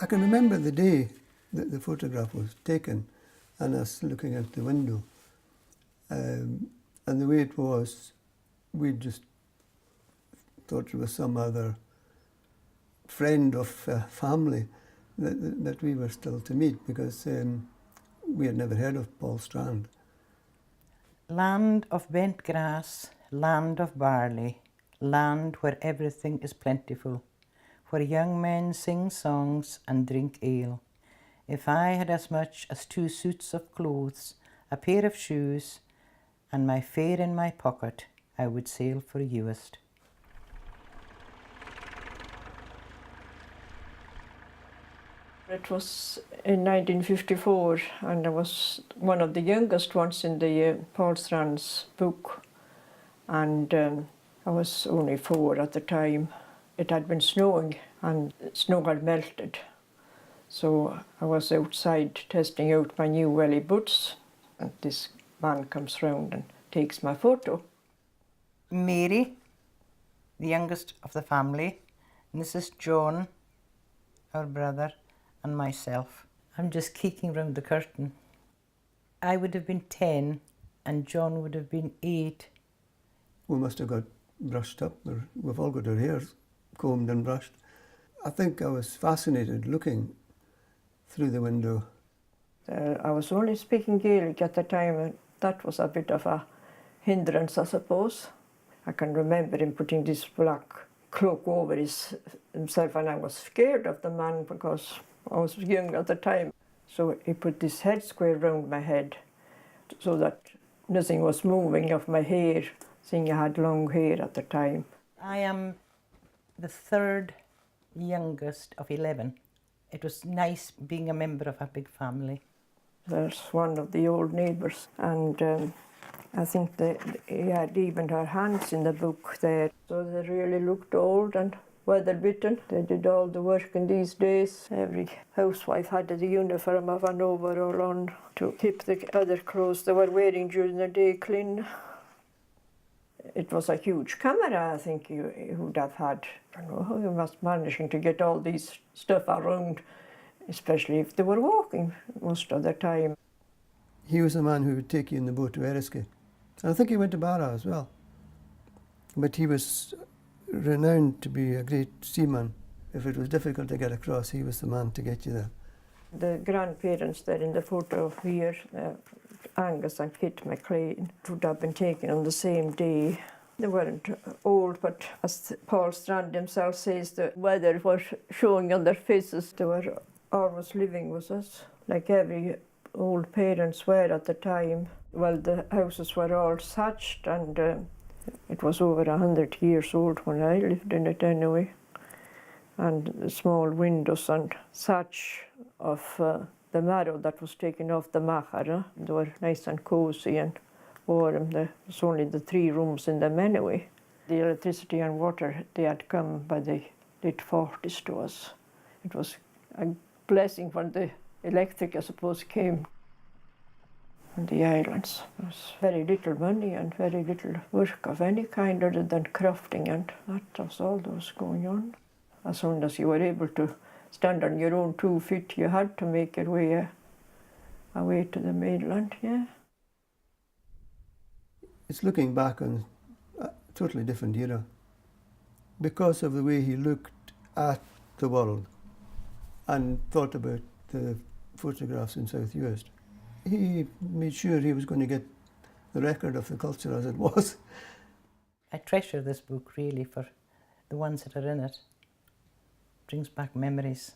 can remember the day that the photograph was taken and us looking out the window. And the way it was, we just thought it was some other friend of family that we were still to meet, because we had never heard of Paul Strand. Land of bent grass, land of barley, land where everything is plentiful, where young men sing songs and drink ale. If I had as much as 2 suits of clothes, a pair of shoes, and my fare in my pocket, I would sail for Uist. It was in 1954, and I was one of the youngest ones in the Paul Strand's book, and I was only 4 at the time. It had been snowing and snow had melted, so I was outside testing out my new welly boots, and this man comes round and takes my photo. Mary, the youngest of the family, and this is John, our brother, and myself. I'm just keeking round the curtain. I would have been 10 and John would have been 8. We must have got brushed up. We've all got our hair combed and brushed. I think I was fascinated looking through the window. I was only speaking Gaelic at the time, and that was a bit of a hindrance, I suppose. I can remember him putting this black cloak over himself, and I was scared of the man because I was young at the time. So he put this head square round my head so that nothing was moving of my hair, seeing I had long hair at the time. I am the 3rd youngest of 11. It was nice being a member of a big family. There's one of the old neighbours, and I think he had even her hands in the book there. So they really looked old and weather-bitten. They did all the work in these days. Every housewife had the uniform of an overall on to keep the other clothes they were wearing during the day clean. It was a huge camera, I think he would have had. I don't know how he was managing to get all these stuff around, especially if they were walking most of the time. He was the man who would take you in the boat to Eriskay. I think he went to Barra as well. But he was renowned to be a great seaman. If it was difficult to get across, he was the man to get you there. The grandparents there in the photo here, Angus and Kit MacLellan, would have been taken on the same day. They weren't old, but as Paul Strand himself says, the weather was showing on their faces. They were always living with us, like every old parents were at the time. Well, the houses were all thatched, and it was over 100 years old when I lived in it anyway. And the small windows and thatch of the marrow that was taken off the macher, they were nice and cosy and warm. There was only the 3 rooms in them anyway. The electricity and water, they had come by the late 40s to us. It was a blessing when the electric, I suppose, came. On the islands, there was very little money and very little work of any kind other than crafting, and that was all that was going on. As soon as you were able to stand on your own 2 feet, you had to make your way away to the mainland, yeah. It's looking back on a totally different era because of the way he looked at the world and thought about the photographs in South Uist. He made sure he was going to get the record of the culture as it was. I treasure this book really for the ones that are in it. Brings back memories.